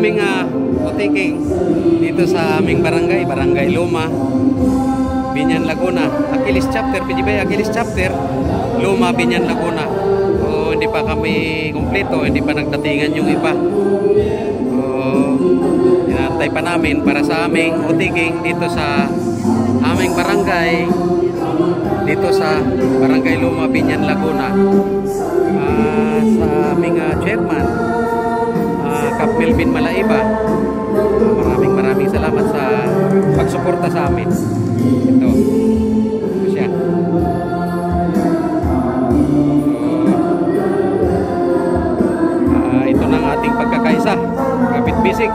aming utiking dito sa aming barangay, Barangay Luma, Binyan, Laguna. Achilles Chapter, PGB Achilles Chapter, Luma, Binyan, Laguna. So, hindi pa kami kumpleto, hindi pa nagdatingan yung iba. So, inantay pa namin para sa aming utiking dito sa aming barangay, dito sa Barangay Luma, Binyan, Laguna. Sa aming chairman, Kap Melvin Malaiba, maraming salamat sa pagsuporta sa amin. Ito siya. Ito na ang ating pagkakaisa, kapit bisig.